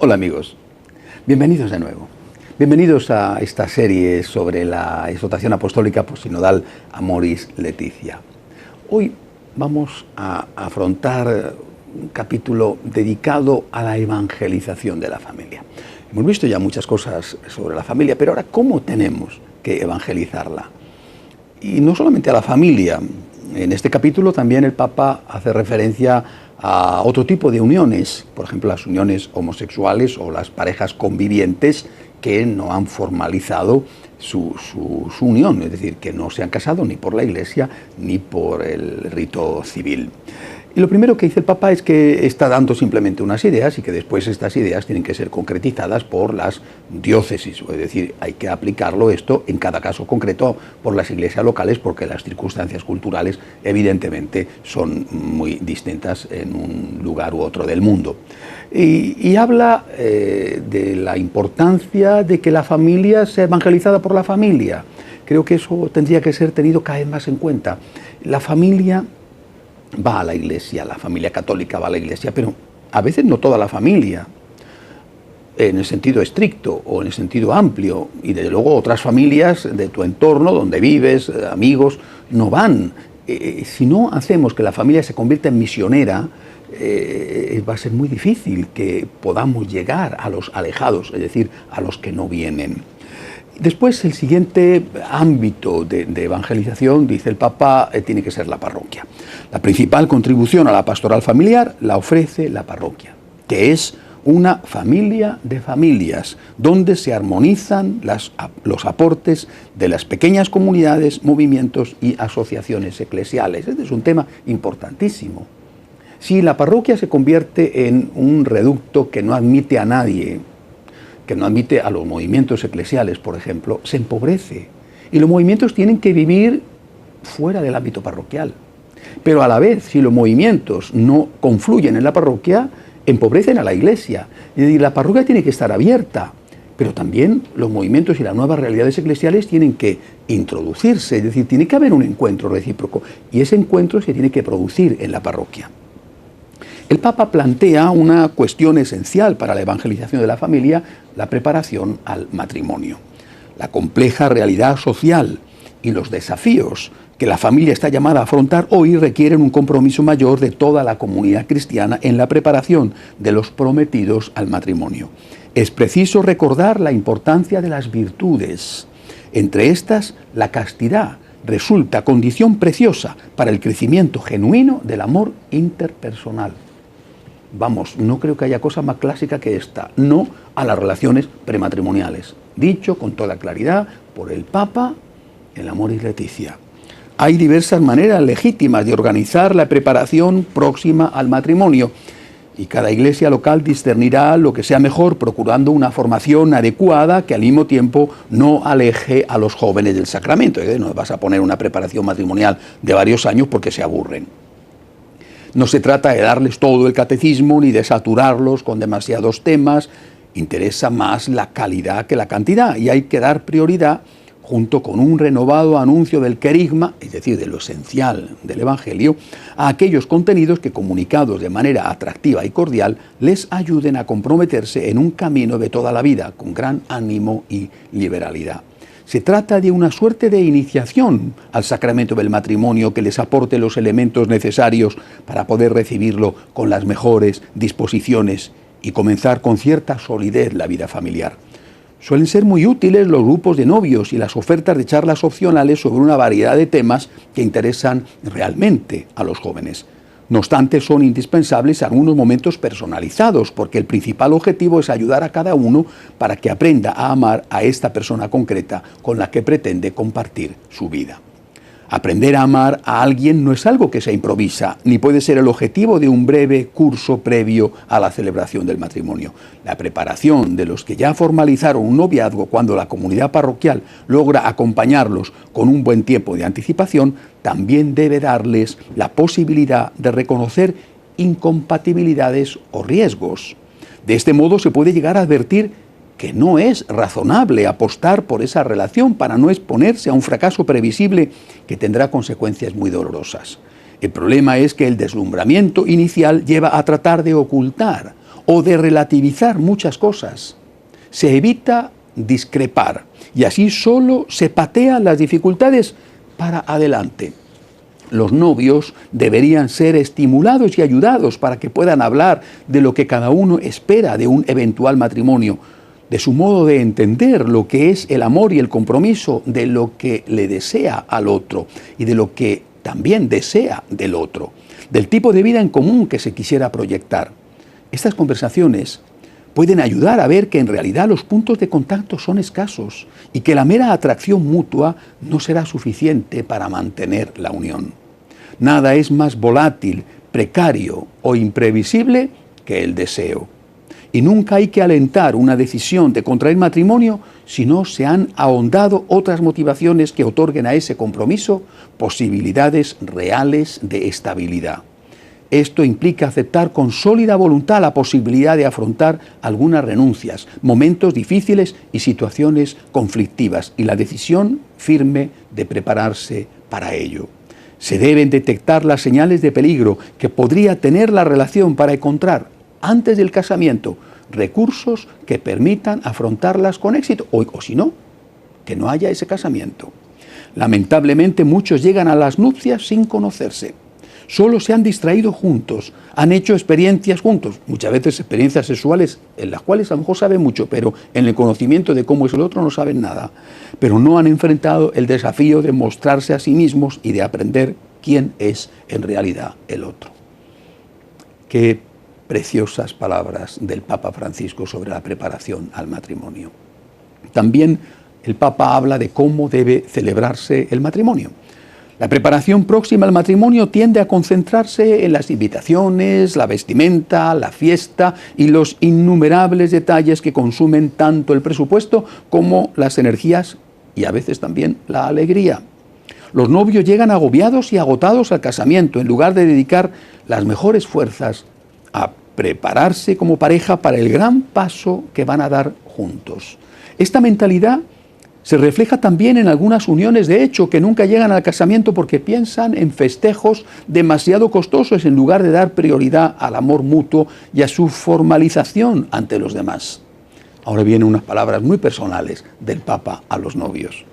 Hola amigos, bienvenidos de nuevo. Bienvenidos a esta serie sobre la exhortación apostólica postsinodal Amoris Laetitia. Hoy vamos a afrontar un capítulo dedicado a la evangelización de la familia. Hemos visto ya muchas cosas sobre la familia, pero ahora, ¿cómo tenemos que evangelizarla? Y no solamente a la familia. En este capítulo también el Papa hace referencia a otro tipo de uniones, por ejemplo las uniones homosexuales o las parejas convivientes que no han formalizado su unión, es decir, que no se han casado ni por la Iglesia ni por el rito civil. Y lo primero que dice el Papa es que está dando simplemente unas ideas y que después estas ideas tienen que ser concretizadas por las diócesis, es decir, hay que aplicarlo esto en cada caso concreto por las iglesias locales porque las circunstancias culturales evidentemente son muy distintas en un lugar u otro del mundo. Y habla de la importancia de que la familia sea evangelizada por la familia. Creo que eso tendría que ser tenido cada vez más en cuenta. La familia va a la iglesia, la familia católica va a la iglesia, pero a veces no toda la familia, en el sentido estricto o en el sentido amplio, y desde luego otras familias de tu entorno, donde vives, amigos, no van. Si no hacemos que la familia se convierta en misionera, va a ser muy difícil que podamos llegar a los alejados, es decir, a los que no vienen. Después, el siguiente ámbito de evangelización, dice el Papa, tiene que ser la parroquia. La principal contribución a la pastoral familiar la ofrece la parroquia, que es una familia de familias, donde se armonizan los aportes de las pequeñas comunidades, movimientos y asociaciones eclesiales. Este es un tema importantísimo. Si la parroquia se convierte en un reducto que no admite a nadie, que no admite a los movimientos eclesiales, por ejemplo, se empobrece. Y los movimientos tienen que vivir fuera del ámbito parroquial. Pero a la vez, si los movimientos no confluyen en la parroquia, empobrecen a la iglesia. Es decir, la parroquia tiene que estar abierta, pero también los movimientos y las nuevas realidades eclesiales tienen que introducirse, es decir, tiene que haber un encuentro recíproco. Y ese encuentro se tiene que producir en la parroquia. El Papa plantea una cuestión esencial para la evangelización de la familia, la preparación al matrimonio. La compleja realidad social y los desafíos que la familia está llamada a afrontar hoy requieren un compromiso mayor de toda la comunidad cristiana en la preparación de los prometidos al matrimonio. Es preciso recordar la importancia de las virtudes. Entre estas, la castidad resulta condición preciosa para el crecimiento genuino del amor interpersonal. Vamos, no creo que haya cosa más clásica que esta, no a las relaciones prematrimoniales. Dicho con toda claridad por el Papa en Amoris Laetitia. Hay diversas maneras legítimas de organizar la preparación próxima al matrimonio y cada iglesia local discernirá lo que sea mejor, procurando una formación adecuada que al mismo tiempo no aleje a los jóvenes del sacramento. No vas a poner una preparación matrimonial de varios años porque se aburren. No se trata de darles todo el catecismo ni de saturarlos con demasiados temas. Interesa más la calidad que la cantidad y hay que dar prioridad, junto con un renovado anuncio del querigma, es decir, de lo esencial del Evangelio, a aquellos contenidos que, comunicados de manera atractiva y cordial, les ayuden a comprometerse en un camino de toda la vida, con gran ánimo y liberalidad. Se trata de una suerte de iniciación al sacramento del matrimonio que les aporte los elementos necesarios para poder recibirlo con las mejores disposiciones y comenzar con cierta solidez la vida familiar. Suelen ser muy útiles los grupos de novios y las ofertas de charlas opcionales sobre una variedad de temas que interesan realmente a los jóvenes. No obstante, son indispensables algunos momentos personalizados, porque el principal objetivo es ayudar a cada uno para que aprenda a amar a esta persona concreta con la que pretende compartir su vida. Aprender a amar a alguien no es algo que se improvisa, ni puede ser el objetivo de un breve curso previo a la celebración del matrimonio. La preparación de los que ya formalizaron un noviazgo cuando la comunidad parroquial logra acompañarlos con un buen tiempo de anticipación, también debe darles la posibilidad de reconocer incompatibilidades o riesgos. De este modo se puede llegar a advertir que no es razonable apostar por esa relación para no exponerse a un fracaso previsible que tendrá consecuencias muy dolorosas. El problema es que el deslumbramiento inicial lleva a tratar de ocultar o de relativizar muchas cosas. Se evita discrepar y así solo se patean las dificultades para adelante. Los novios deberían ser estimulados y ayudados para que puedan hablar de lo que cada uno espera de un eventual matrimonio, de su modo de entender lo que es el amor y el compromiso, de lo que le desea al otro y de lo que también desea del otro, del tipo de vida en común que se quisiera proyectar. Estas conversaciones pueden ayudar a ver que en realidad los puntos de contacto son escasos y que la mera atracción mutua no será suficiente para mantener la unión. Nada es más volátil, precario o imprevisible que el deseo. Y nunca hay que alentar una decisión de contraer matrimonio si no se han ahondado otras motivaciones que otorguen a ese compromiso posibilidades reales de estabilidad. Esto implica aceptar con sólida voluntad la posibilidad de afrontar algunas renuncias, momentos difíciles y situaciones conflictivas, y la decisión firme de prepararse para ello. Se deben detectar las señales de peligro que podría tener la relación para encontrar, antes del casamiento, recursos que permitan afrontarlas con éxito, o si no, que no haya ese casamiento. Lamentablemente muchos llegan a las nupcias sin conocerse. Solo se han distraído juntos, han hecho experiencias juntos, muchas veces experiencias sexuales en las cuales a lo mejor saben mucho, pero en el conocimiento de cómo es el otro no saben nada. Pero no han enfrentado el desafío de mostrarse a sí mismos y de aprender quién es en realidad el otro. Qué preciosas palabras del Papa Francisco sobre la preparación al matrimonio. También el Papa habla de cómo debe celebrarse el matrimonio. La preparación próxima al matrimonio tiende a concentrarse en las invitaciones, la vestimenta, la fiesta y los innumerables detalles que consumen tanto el presupuesto como las energías y a veces también la alegría. Los novios llegan agobiados y agotados al casamiento en lugar de dedicar las mejores fuerzas a prepararse como pareja para el gran paso que van a dar juntos. Esta mentalidad se refleja también en algunas uniones de hecho que nunca llegan al casamiento porque piensan en festejos demasiado costosos en lugar de dar prioridad al amor mutuo y a su formalización ante los demás. Ahora vienen unas palabras muy personales del Papa a los novios.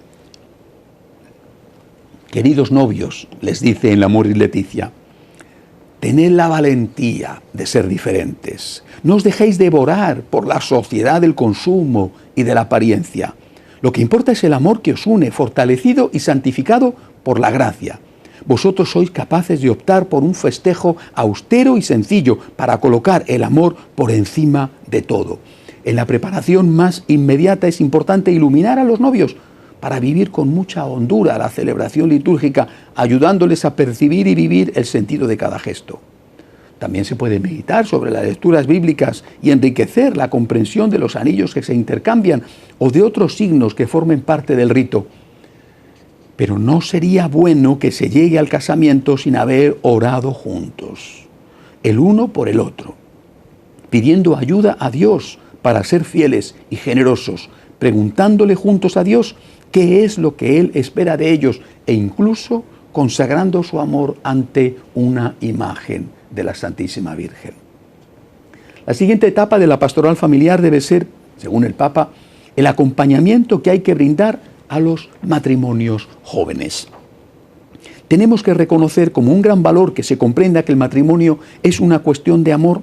Queridos novios, les dice en Amoris Laetitia, tened la valentía de ser diferentes. No os dejéis devorar por la sociedad del consumo y de la apariencia. Lo que importa es el amor que os une, fortalecido y santificado por la gracia. Vosotros sois capaces de optar por un festejo austero y sencillo para colocar el amor por encima de todo. En la preparación más inmediata es importante iluminar a los novios para vivir con mucha hondura la celebración litúrgica, ayudándoles a percibir y vivir el sentido de cada gesto. También se puede meditar sobre las lecturas bíblicas y enriquecer la comprensión de los anillos que se intercambian o de otros signos que formen parte del rito. Pero no sería bueno que se llegue al casamiento sin haber orado juntos, el uno por el otro, pidiendo ayuda a Dios para ser fieles y generosos, preguntándole juntos a Dios qué es lo que Él espera de ellos e incluso consagrando su amor ante una imagen de la Santísima Virgen. La siguiente etapa de la pastoral familiar debe ser, según el Papa, el acompañamiento que hay que brindar a los matrimonios jóvenes. Tenemos que reconocer como un gran valor que se comprenda que el matrimonio es una cuestión de amor,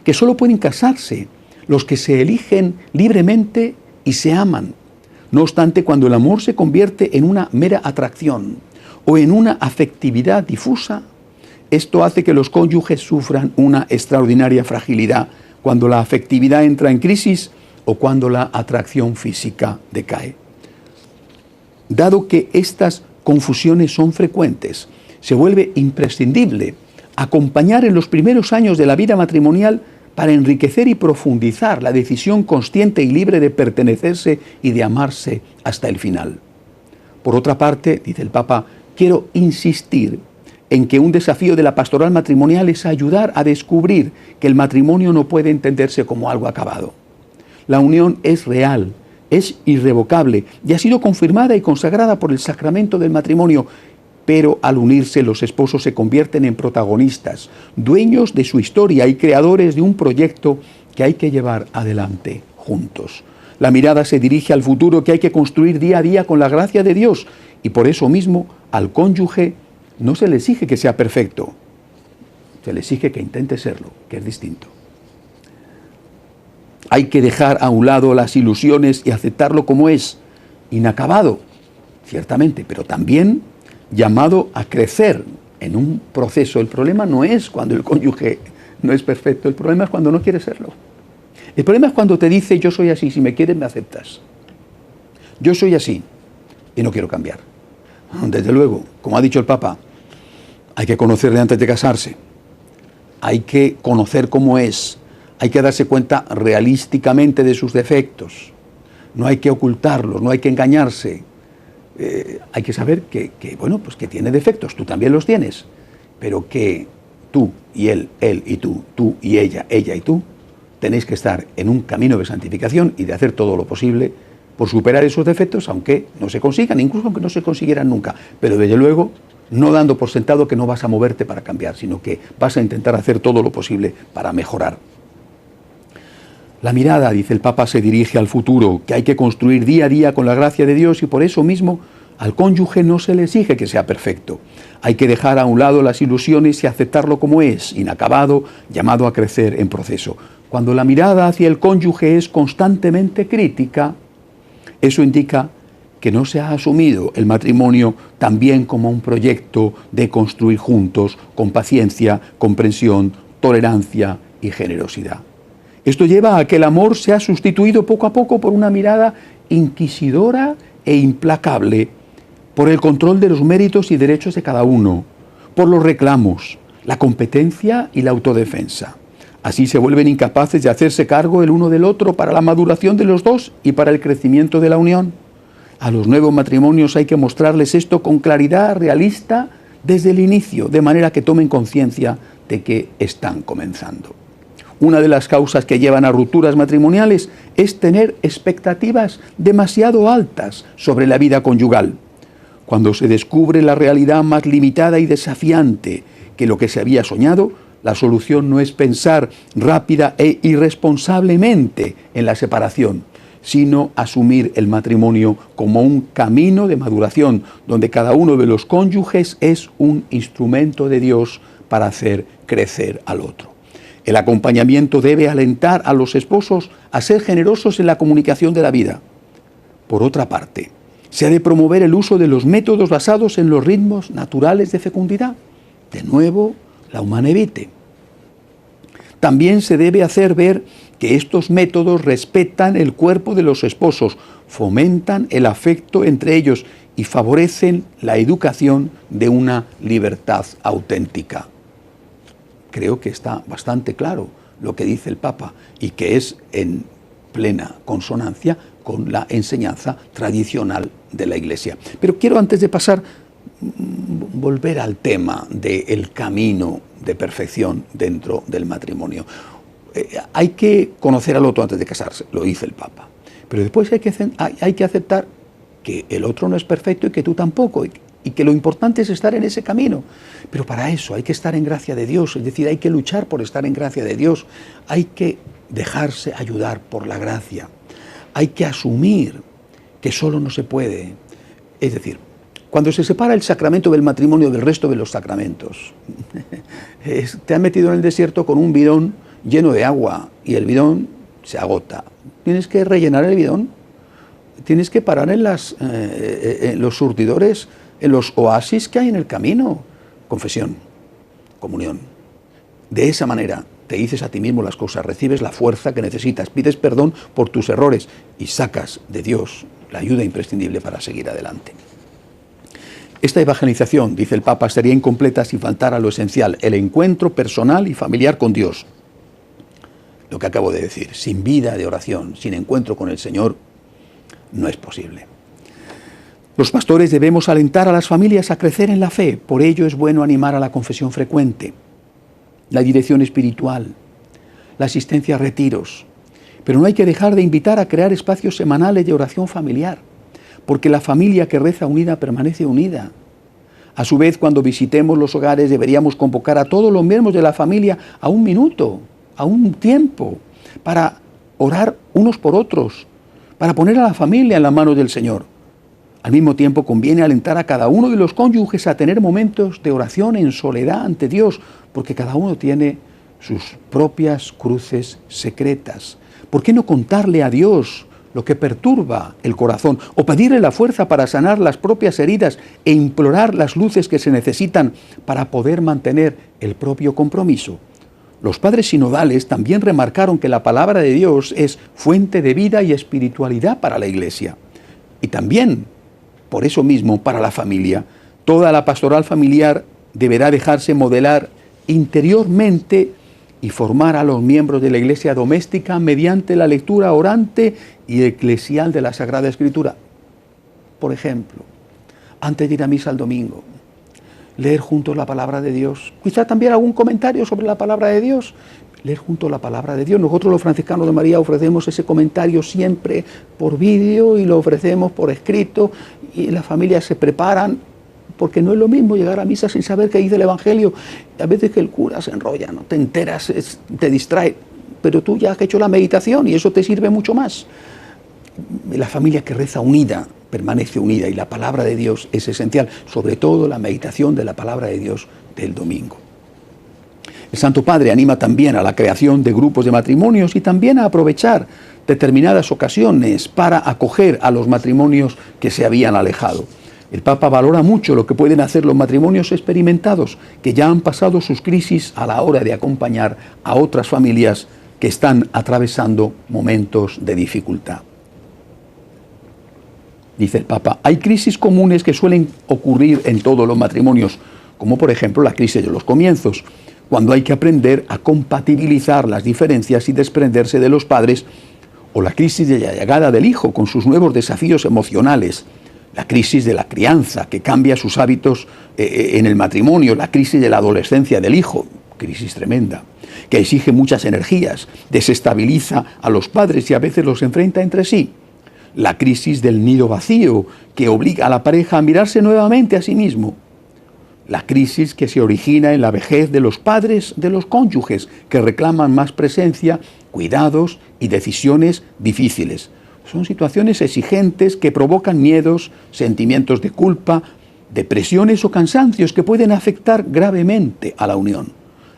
que solo pueden casarse los que se eligen libremente y se aman. No obstante, cuando el amor se convierte en una mera atracción o en una afectividad difusa, esto hace que los cónyuges sufran una extraordinaria fragilidad cuando la afectividad entra en crisis o cuando la atracción física decae. Dado que estas confusiones son frecuentes, se vuelve imprescindible acompañar en los primeros años de la vida matrimonial para enriquecer y profundizar la decisión consciente y libre de pertenecerse y de amarse hasta el final. Por otra parte, dice el Papa, quiero insistir en que un desafío de la pastoral matrimonial es ayudar a descubrir que el matrimonio no puede entenderse como algo acabado. La unión es real, es irrevocable y ha sido confirmada y consagrada por el sacramento del matrimonio, pero al unirse los esposos se convierten en protagonistas, dueños de su historia y creadores de un proyecto que hay que llevar adelante juntos. La mirada se dirige al futuro que hay que construir día a día con la gracia de Dios, y por eso mismo al cónyuge no se le exige que sea perfecto, se le exige que intente serlo, que es distinto. Hay que dejar a un lado las ilusiones y aceptarlo como es, inacabado, ciertamente, pero también llamado a crecer en un proceso. El problema no es cuando el cónyuge no es perfecto, el problema es cuando no quiere serlo. El problema es cuando te dice: yo soy así, si me quieres me aceptas. Yo soy así y no quiero cambiar. Desde luego, como ha dicho el Papa, hay que conocerle antes de casarse. Hay que conocer cómo es. Hay que darse cuenta realísticamente de sus defectos. No hay que ocultarlos, no hay que engañarse. Hay que saber que tiene defectos, tú también los tienes, pero que tú y él y tú y ella y tú, tenéis que estar en un camino de santificación y de hacer todo lo posible por superar esos defectos, aunque no se consigan, incluso aunque no se consiguieran nunca, pero desde luego no dando por sentado que no vas a moverte para cambiar, sino que vas a intentar hacer todo lo posible para mejorar. La mirada, dice el Papa, se dirige al futuro, que hay que construir día a día con la gracia de Dios, y por eso mismo al cónyuge no se le exige que sea perfecto. Hay que dejar a un lado las ilusiones y aceptarlo como es, inacabado, llamado a crecer en proceso. Cuando la mirada hacia el cónyuge es constantemente crítica, eso indica que no se ha asumido el matrimonio también como un proyecto de construir juntos, con paciencia, comprensión, tolerancia y generosidad. Esto lleva a que el amor sea sustituido poco a poco por una mirada inquisidora e implacable, por el control de los méritos y derechos de cada uno, por los reclamos, la competencia y la autodefensa. Así se vuelven incapaces de hacerse cargo el uno del otro para la maduración de los dos y para el crecimiento de la unión. A los nuevos matrimonios hay que mostrarles esto con claridad realista desde el inicio, de manera que tomen conciencia de que están comenzando. Una de las causas que llevan a rupturas matrimoniales es tener expectativas demasiado altas sobre la vida conyugal. Cuando se descubre la realidad más limitada y desafiante que lo que se había soñado, la solución no es pensar rápida e irresponsablemente en la separación, sino asumir el matrimonio como un camino de maduración, donde cada uno de los cónyuges es un instrumento de Dios para hacer crecer al otro. El acompañamiento debe alentar a los esposos a ser generosos en la comunicación de la vida. Por otra parte, se ha de promover el uso de los métodos basados en los ritmos naturales de fecundidad. De nuevo, la humana vitae. También se debe hacer ver que estos métodos respetan el cuerpo de los esposos, fomentan el afecto entre ellos y favorecen la educación de una libertad auténtica. Creo que está bastante claro lo que dice el Papa y que es en plena consonancia con la enseñanza tradicional de la Iglesia. Pero quiero, antes de pasar, volver al tema del camino de perfección dentro del matrimonio. Hay que conocer al otro antes de casarse, lo dice el Papa. Pero después hay que aceptar que el otro no es perfecto y que tú tampoco, y que lo importante es estar en ese camino. Pero para eso hay que estar en gracia de Dios, es decir, hay que luchar por estar en gracia de Dios, hay que dejarse ayudar por la gracia, hay que asumir que solo no se puede. Es decir, cuando se separa el sacramento del matrimonio del resto de los sacramentos, te han metido en el desierto con un bidón lleno de agua y el bidón se agota. Tienes que rellenar el bidón, tienes que parar en los surtidores, en los oasis que hay en el camino. Confesión, comunión. De esa manera te dices a ti mismo las cosas, recibes la fuerza que necesitas, pides perdón por tus errores y sacas de Dios la ayuda imprescindible para seguir adelante. Esta evangelización, dice el Papa, sería incompleta si faltara lo esencial, el encuentro personal y familiar con Dios. Lo que acabo de decir, sin vida de oración, sin encuentro con el Señor, no es posible. Los pastores debemos alentar a las familias a crecer en la fe. Por ello es bueno animar a la confesión frecuente, la dirección espiritual, la asistencia a retiros. Pero no hay que dejar de invitar a crear espacios semanales de oración familiar, porque la familia que reza unida permanece unida. A su vez, cuando visitemos los hogares, deberíamos convocar a todos los miembros de la familia a un minuto, a un tiempo, para orar unos por otros, para poner a la familia en las manos del Señor. Al mismo tiempo, conviene alentar a cada uno de los cónyuges a tener momentos de oración en soledad ante Dios, porque cada uno tiene sus propias cruces secretas. ¿Por qué no contarle a Dios lo que perturba el corazón, o pedirle la fuerza para sanar las propias heridas e implorar las luces que se necesitan para poder mantener el propio compromiso? Los padres sinodales también remarcaron que la palabra de Dios es fuente de vida y espiritualidad para la Iglesia. Y también, por eso mismo, para la familia. Toda la pastoral familiar deberá dejarse modelar interiormente y formar a los miembros de la Iglesia doméstica mediante la lectura orante y eclesial de la Sagrada Escritura. Por ejemplo, antes de ir a misa el domingo, leer juntos la palabra de Dios. Quizá también algún comentario sobre la palabra de Dios. Leer juntos la palabra de Dios. Nosotros los franciscanos de María ofrecemos ese comentario siempre por vídeo y lo ofrecemos por escrito, y las familias se preparan, porque no es lo mismo llegar a misa sin saber qué dice el Evangelio. A veces que el cura se enrolla, no te enteras, te distrae, pero tú ya has hecho la meditación y eso te sirve mucho más. La familia que reza unida permanece unida, y la palabra de Dios es esencial, sobre todo la meditación de la palabra de Dios del domingo. El Santo Padre anima también a la creación de grupos de matrimonios y también a aprovechar determinadas ocasiones para acoger a los matrimonios que se habían alejado. El Papa valora mucho lo que pueden hacer los matrimonios experimentados, que ya han pasado sus crisis, a la hora de acompañar a otras familias que están atravesando momentos de dificultad. Dice el Papa, hay crisis comunes que suelen ocurrir en todos los matrimonios, como por ejemplo la crisis de los comienzos, cuando hay que aprender a compatibilizar las diferencias y desprenderse de los padres, o la crisis de la llegada del hijo con sus nuevos desafíos emocionales, la crisis de la crianza que cambia sus hábitos en el matrimonio, la crisis de la adolescencia del hijo, crisis tremenda, que exige muchas energías, desestabiliza a los padres y a veces los enfrenta entre sí. La crisis del nido vacío, que obliga a la pareja a mirarse nuevamente a sí mismo. La crisis que se origina en la vejez de los padres de los cónyuges, que reclaman más presencia, cuidados y decisiones difíciles. Son situaciones exigentes que provocan miedos, sentimientos de culpa, depresiones o cansancios que pueden afectar gravemente a la unión.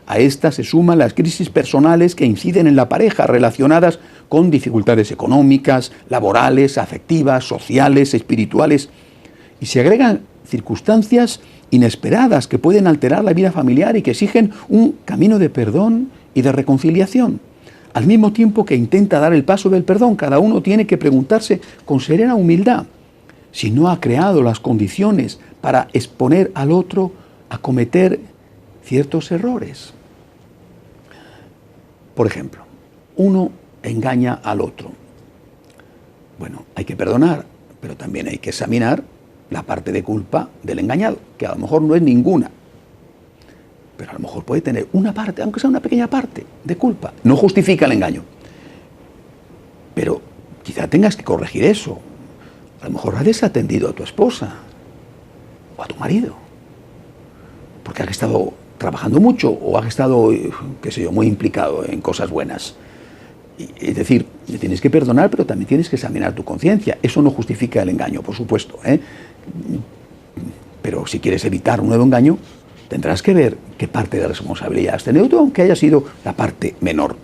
A estas se suman las crisis personales que inciden en la pareja, relacionadas con dificultades económicas, laborales, afectivas, sociales, espirituales, y se agregan circunstancias inesperadas que pueden alterar la vida familiar y que exigen un camino de perdón y de reconciliación. Al mismo tiempo que intenta dar el paso del perdón, cada uno tiene que preguntarse con serena humildad si no ha creado las condiciones para exponer al otro a cometer ciertos errores. Por ejemplo, uno engaña al otro. Bueno, hay que perdonar, pero también hay que examinar la parte de culpa del engañado, que a lo mejor no es ninguna, pero a lo mejor puede tener una parte, aunque sea una pequeña parte, de culpa. No justifica el engaño, pero quizá tengas que corregir eso. A lo mejor has desatendido a tu esposa o a tu marido, porque has estado trabajando mucho o has estado, qué sé yo, muy implicado en cosas buenas. Es decir, le tienes que perdonar, pero también tienes que examinar tu conciencia. Eso no justifica el engaño, por supuesto, ¿eh? Pero si quieres evitar un nuevo engaño, tendrás que ver qué parte de responsabilidad has tenido tú, aunque haya sido la parte menor.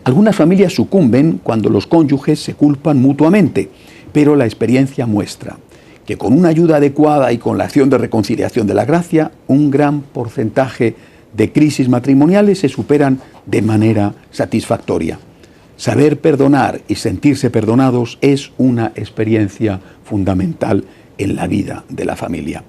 Algunas familias sucumben cuando los cónyuges se culpan mutuamente, pero la experiencia muestra que con una ayuda adecuada y con la acción de reconciliación de la gracia, un gran porcentaje de crisis matrimoniales se superan de manera satisfactoria. Saber perdonar y sentirse perdonados es una experiencia fundamental en la vida de la familia.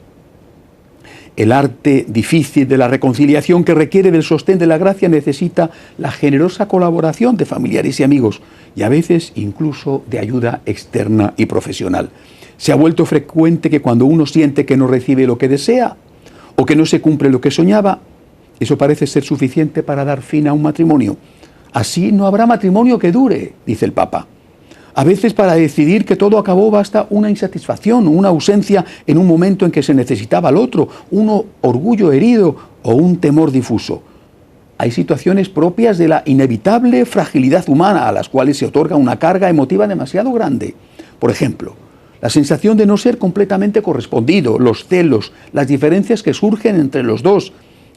El arte difícil de la reconciliación, que requiere del sostén de la gracia, necesita la generosa colaboración de familiares y amigos, y a veces incluso de ayuda externa y profesional. Se ha vuelto frecuente que cuando uno siente que no recibe lo que desea o que no se cumple lo que soñaba, eso parece ser suficiente para dar fin a un matrimonio. Así no habrá matrimonio que dure, dice el Papa. A veces para decidir que todo acabó basta una insatisfacción, una ausencia en un momento en que se necesitaba al otro, un orgullo herido o un temor difuso. Hay situaciones propias de la inevitable fragilidad humana a las cuales se otorga una carga emotiva demasiado grande. Por ejemplo, la sensación de no ser completamente correspondido, los celos, las diferencias que surgen entre los dos,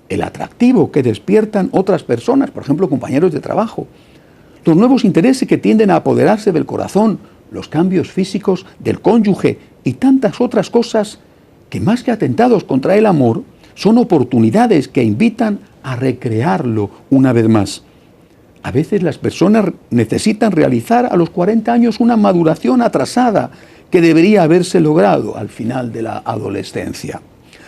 el atractivo que despiertan otras personas, por ejemplo, compañeros de trabajo, los nuevos intereses que tienden a apoderarse del corazón, los cambios físicos del cónyuge y tantas otras cosas que más que atentados contra el amor, son oportunidades que invitan a recrearlo una vez más. A veces las personas necesitan realizar a los 40 años una maduración atrasada que debería haberse logrado al final de la adolescencia.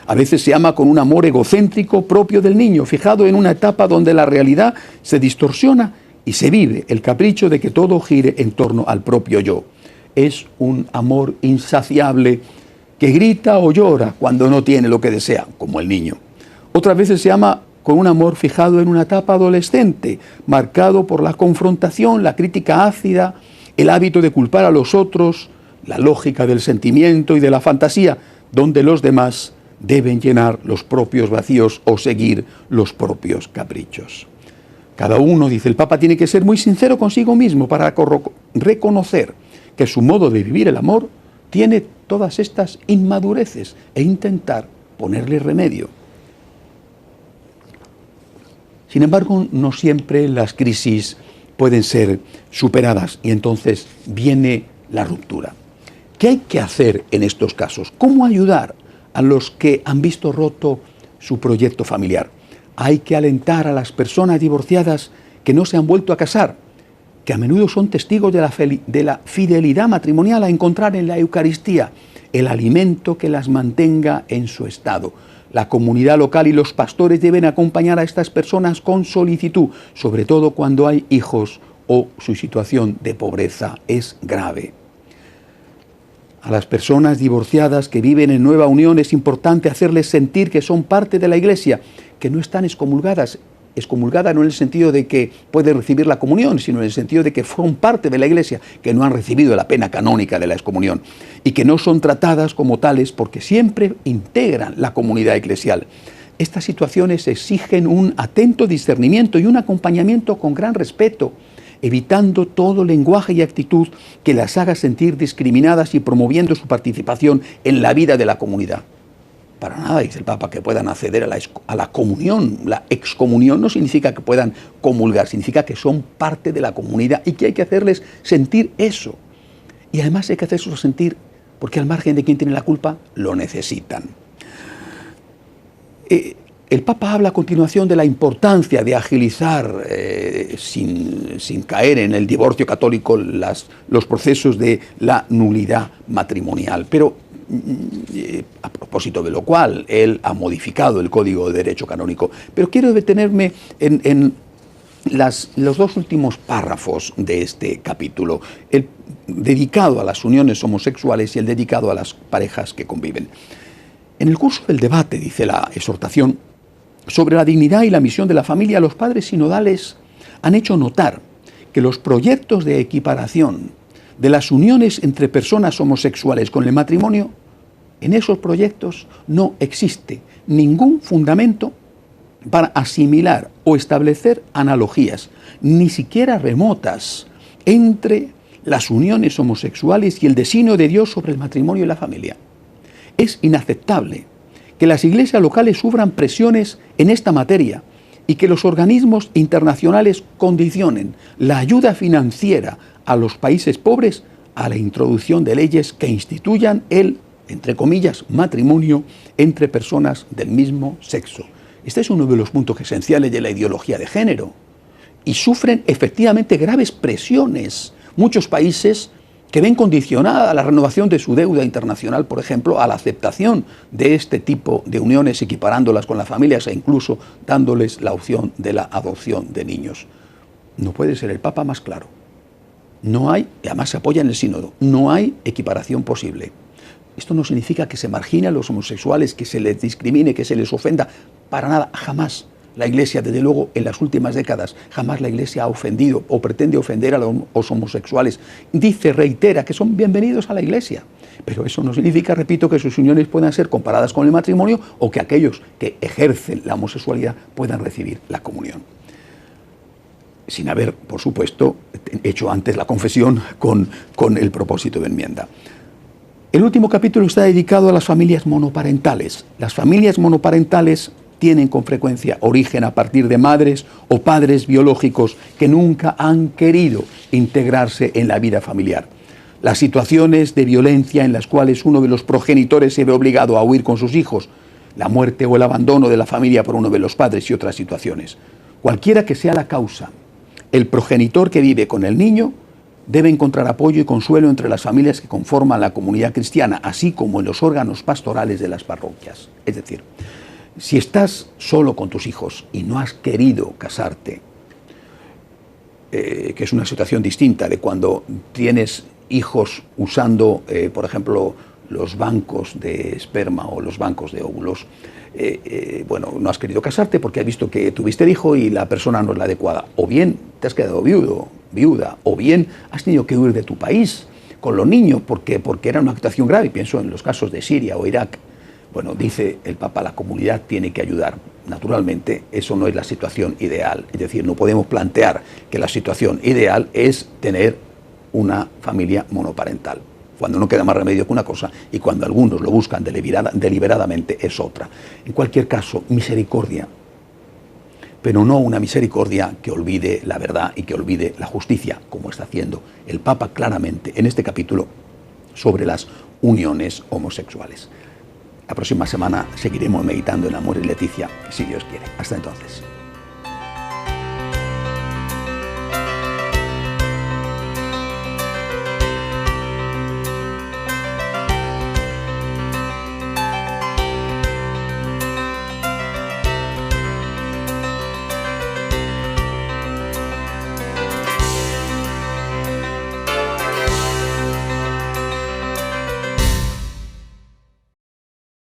A veces se ama con un amor egocéntrico propio del niño, fijado en una etapa donde la realidad se distorsiona y se vive el capricho de que todo gire en torno al propio yo. Es un amor insaciable que grita o llora cuando no tiene lo que desea, como el niño. Otras veces se ama con un amor fijado en una etapa adolescente, marcado por la confrontación, la crítica ácida, el hábito de culpar a los otros, la lógica del sentimiento y de la fantasía, donde los demás deben llenar los propios vacíos o seguir los propios caprichos. Cada uno, dice el Papa, tiene que ser muy sincero consigo mismo para reconocer que su modo de vivir el amor tiene todas estas inmadureces e intentar ponerle remedio. Sin embargo, no siempre las crisis pueden ser superadas y entonces viene la ruptura. ¿Qué hay que hacer en estos casos? ¿Cómo ayudar a los que han visto roto su proyecto familiar? Hay que alentar a las personas divorciadas que no se han vuelto a casar, que a menudo son testigos de la fidelidad matrimonial, a encontrar en la Eucaristía el alimento que las mantenga en su estado. La comunidad local y los pastores deben acompañar a estas personas con solicitud, sobre todo cuando hay hijos o su situación de pobreza es grave. A las personas divorciadas que viven en nueva unión es importante hacerles sentir que son parte de la Iglesia, que no están excomulgadas. Excomulgada no en el sentido de que pueden recibir la comunión, sino en el sentido de que son parte de la Iglesia, que no han recibido la pena canónica de la excomunión y que no son tratadas como tales porque siempre integran la comunidad eclesial. Estas situaciones exigen un atento discernimiento y un acompañamiento con gran respeto, evitando todo lenguaje y actitud que las haga sentir discriminadas y promoviendo su participación en la vida de la comunidad. Para nada, dice el Papa, que puedan acceder a la comunión. La excomunión no significa que puedan comulgar, significa que son parte de la comunidad y que hay que hacerles sentir eso. Y además hay que hacerlos sentir, porque al margen de quien tiene la culpa, lo necesitan. El Papa habla a continuación de la importancia de agilizar, sin caer en el divorcio católico, los procesos de la nulidad matrimonial. Pero a propósito de lo cual él ha modificado el Código de Derecho Canónico. Pero quiero detenerme en los dos últimos párrafos de este capítulo, el dedicado a las uniones homosexuales y el dedicado a las parejas que conviven. En el curso del debate, dice la exhortación, sobre la dignidad y la misión de la familia, los padres sinodales han hecho notar que los proyectos de equiparación de las uniones entre personas homosexuales con el matrimonio, en esos proyectos no existe ningún fundamento para asimilar o establecer analogías, ni siquiera remotas, entre las uniones homosexuales y el designio de Dios sobre el matrimonio y la familia. Es inaceptable que las iglesias locales sufran presiones en esta materia y que los organismos internacionales condicionen la ayuda financiera a los países pobres a la introducción de leyes que instituyan el, entre comillas, matrimonio entre personas del mismo sexo. Este es uno de los puntos esenciales de la ideología de género. Y sufren efectivamente graves presiones. Muchos países que ven condicionada la renovación de su deuda internacional, por ejemplo, a la aceptación de este tipo de uniones, equiparándolas con las familias e incluso dándoles la opción de la adopción de niños. No puede ser el Papa más claro. No hay, y además se apoya en el sínodo, no hay equiparación posible. Esto no significa que se margine a los homosexuales, que se les discrimine, que se les ofenda, para nada, jamás. La Iglesia, desde luego, en las últimas décadas, jamás la Iglesia ha ofendido o pretende ofender a los homosexuales. Dice, reitera, que son bienvenidos a la Iglesia. Pero eso no significa, repito, que sus uniones puedan ser comparadas con el matrimonio o que aquellos que ejercen la homosexualidad puedan recibir la comunión. Sin haber, por supuesto, hecho antes la confesión con el propósito de enmienda. El último capítulo está dedicado a las familias monoparentales. Las familias monoparentales tienen con frecuencia origen a partir de madres o padres biológicos que nunca han querido integrarse en la vida familiar. Las situaciones de violencia en las cuales uno de los progenitores se ve obligado a huir con sus hijos, la muerte o el abandono de la familia por uno de los padres y otras situaciones. Cualquiera que sea la causa, el progenitor que vive con el niño debe encontrar apoyo y consuelo entre las familias que conforman la comunidad cristiana, así como en los órganos pastorales de las parroquias. Es decir, si estás solo con tus hijos y no has querido casarte, que es una situación distinta de cuando tienes hijos usando, por ejemplo, los bancos de esperma o los bancos de óvulos, bueno, no has querido casarte porque has visto que tuviste el hijo y la persona no es la adecuada. O bien te has quedado viuda, o bien has tenido que huir de tu país con los niños porque era una situación grave. Pienso en los casos de Siria o Irak. Bueno, dice el Papa, la comunidad tiene que ayudar. Naturalmente, eso no es la situación ideal. Es decir, no podemos plantear que la situación ideal es tener una familia monoparental, cuando no queda más remedio que una cosa y cuando algunos lo buscan deliberadamente es otra. En cualquier caso, misericordia, pero no una misericordia que olvide la verdad y que olvide la justicia, como está haciendo el Papa claramente en este capítulo sobre las uniones homosexuales. La próxima semana seguiremos meditando en Amor y Leticia, si Dios quiere. Hasta entonces.